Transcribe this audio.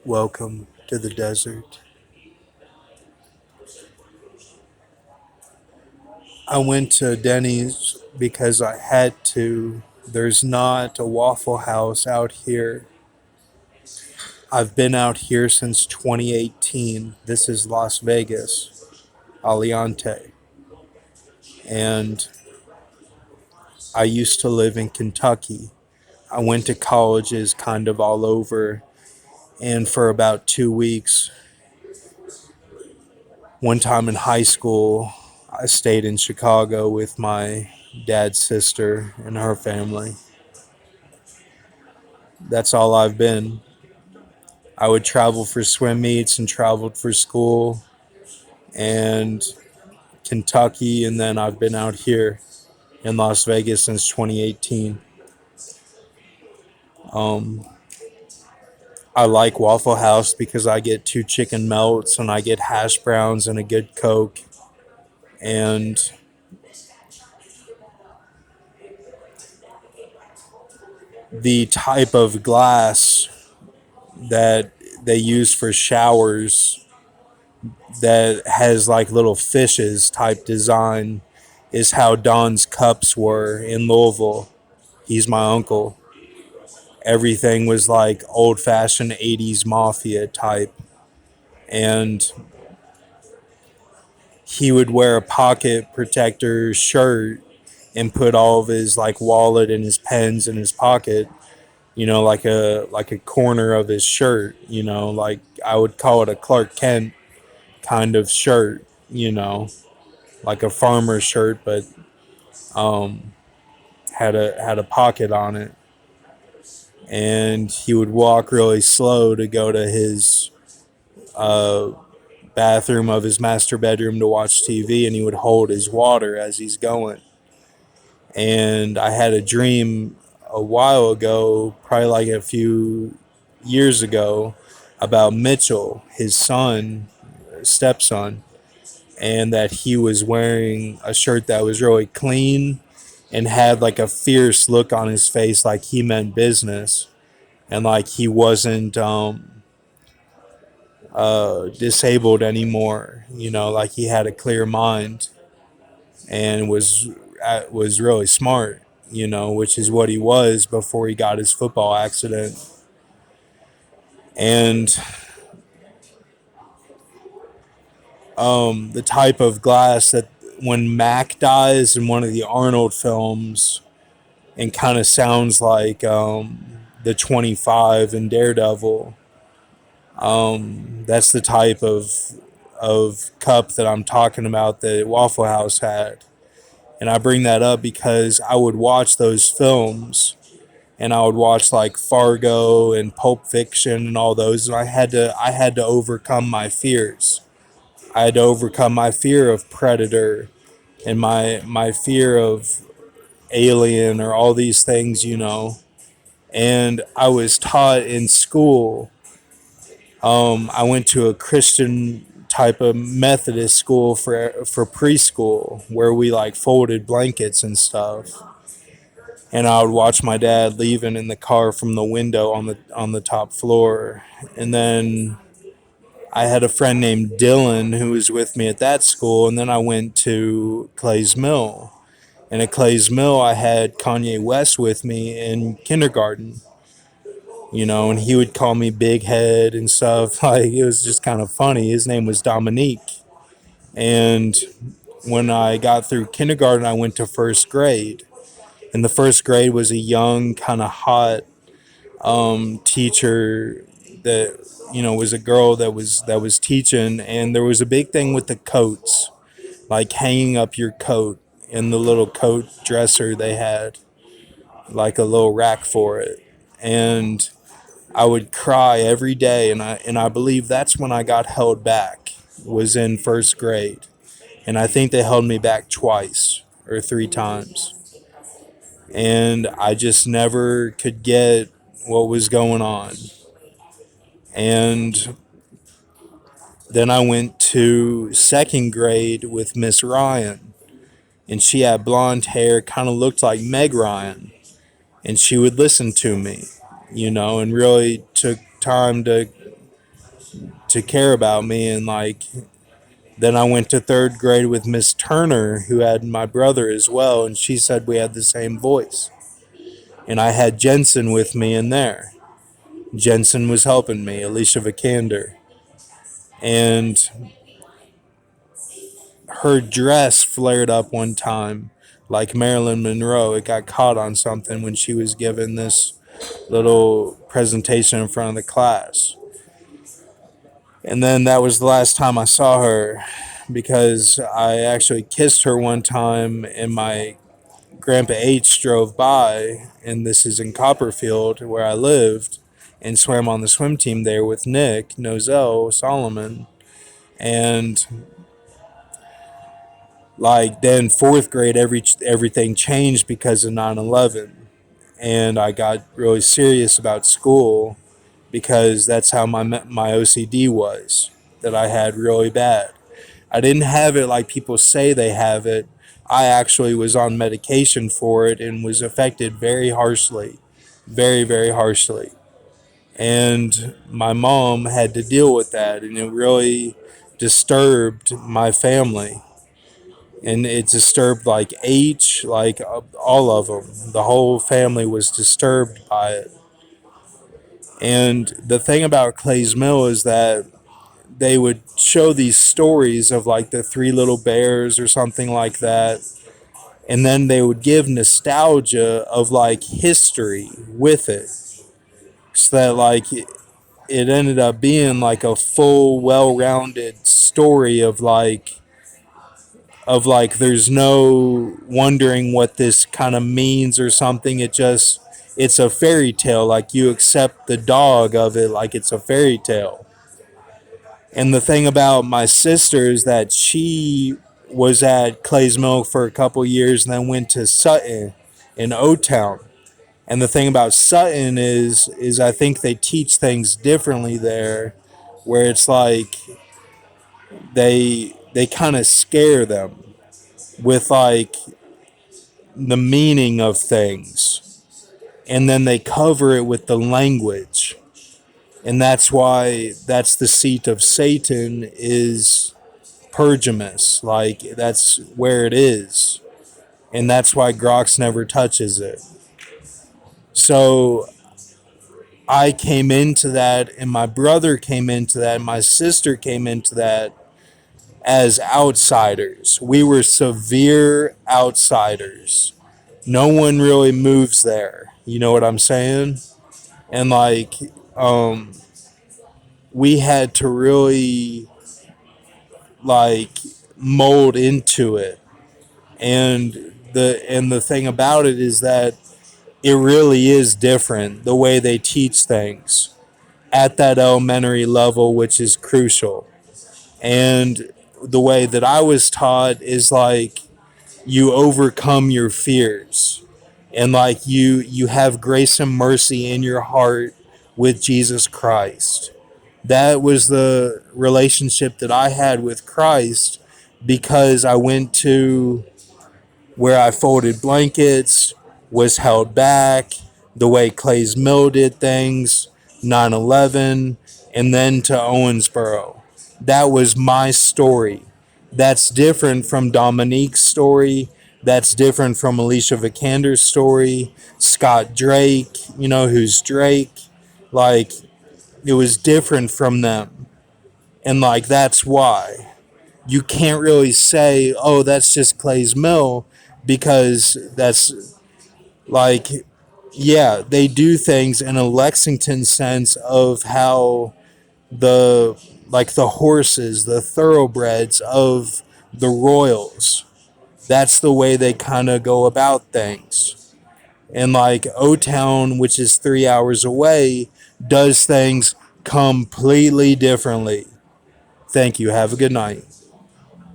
Welcome to the desert. I went to Denny's because I had to. There's not a Waffle House out here. I've been out here since 2018. This is Las Vegas, Aliante. And I used to live in Kentucky. I went to colleges kind of all over. And for about 2 weeks, one time in high school, I stayed in Chicago with my dad's sister and her family. That's all I've been. I would travel for swim meets and traveled for school and Kentucky, and then I've been out here in Las Vegas since 2018. Um, I like Waffle House because I get two chicken melts and I get hash browns and a good Coke. And the type of glass that they use for showers that has like little fishes type design is how Don's cups were in Louisville. He's my uncle. Everything was like old fashioned 80s mafia type. And he would wear a pocket protector shirt and put all of his like wallet and his pens in his pocket, like a corner of his shirt, like I would call it a Clark Kent kind of shirt, like a farmer shirt, but um, had a pocket on it. And he would walk really slow to go to his uh, bathroom of his master bedroom to watch TV, and he would hold his water as he's going. And I had a dream a while ago, probably like a few years ago, about Mitchell, his son, stepson, and that he was wearing a shirt that was really clean and had like a fierce look on his face, like he meant business and like he wasn't disabled anymore. Like he had a clear mind and was really smart. Which is what he was before he got his football accident. And the type of glass that when Mac dies in one of the Arnold films and kind of sounds like the 25 in Daredevil. That's the type of cup that I'm talking about that Waffle House had. And I bring that up because I would watch those films and I would watch like Fargo and Pulp Fiction and all those, and I had to overcome my fears. I had to overcome my fear of Predator and my fear of Alien or all these things. And I was taught in school. I went to a Christian type of Methodist school for preschool where we like folded blankets and stuff. And I would watch my dad leaving in the car from the window on the top floor. And then I had a friend named Dylan who was with me at that school, and then I went to Clay's Mill. And at Clay's Mill, I had Kanye West with me in kindergarten, and he would call me Big Head and stuff. Like, it was just kind of funny. His name was Dominique. And when I got through kindergarten, I went to first grade. And the first grade was a young, kind of hot teacher that was a girl that was teaching, and there was a big thing with the coats, like hanging up your coat in the little coat dresser they had, like a little rack for it. And I would cry every day, and I believe that's when I got held back, was in first grade. And I think they held me back twice or three times. And I just never could get what was going on. And then I went to second grade with Miss Ryan, and she had blonde hair, kind of looked like Meg Ryan, and she would listen to me, and really took time to to care about me. And like, then I went to third grade with Miss Turner, who had my brother as well, and she said we had the same voice. And I had Jensen with me in there. Jensen was helping me, Alicia Vikander. And her dress flared up one time like Marilyn Monroe. It got caught on something when she was given this little presentation in front of the class. And then that was the last time I saw her, because I actually kissed her one time and my Grandpa H drove by, and this is in Copperfield where I lived, and swam on the swim team there with Nick, Nozell, Solomon. And like then fourth grade, everything changed because of 9/11, and I got really serious about school because that's how my OCD was, that I had really bad. I didn't have it like people say they have it. I actually was on medication for it and was affected very harshly, very, very harshly. And my mom had to deal with that, and it really disturbed my family. And it disturbed like H, like all of them. The whole family was disturbed by it. And the thing about Clay's Mill is that they would show these stories of like the Three Little Bears or something like that, and then they would give nostalgia of like history with it, so that like it ended up being like a full, well-rounded story of like there's no wondering what this kind of means or something. It's a fairy tale. Like you accept the dog of it like it's a fairy tale. And the thing about my sister is that she was at Clay's Mill for a couple years and then went to Sutton in O Town. And the thing about Sutton is I think they teach things differently there, where it's like they kind of scare them with like the meaning of things, and then they cover it with the language. And that's why that's the seat of Satan is Pergamus. Like that's where it is, and that's why Grox never touches it. So I came into that, and my brother came into that, and my sister came into that as outsiders. We were severe outsiders. No one really moves there. You know what I'm saying? And like, um, we had to really like mold into it. And the thing about it is that it really is different the way they teach things at that elementary level, which is crucial. And the way that I was taught is like you overcome your fears, and like you have grace and mercy in your heart with Jesus Christ. That was the relationship that I had with Christ, because I went to where I folded blankets, was held back, the way Clay's Mill did things, 9/11, and then to Owensboro. That was my story. That's different from Dominique's story. That's different from Alicia Vikander's story. Scott Drake, who's Drake. Like, it was different from them. And, like, that's why. You can't really say, oh, that's just Clay's Mill, because that's like, yeah, they do things in a Lexington sense of how the horses, the thoroughbreds of the Royals, that's the way they kind of go about things. And like O Town, which is 3 hours away, does things completely differently. Thank you. Have a good night.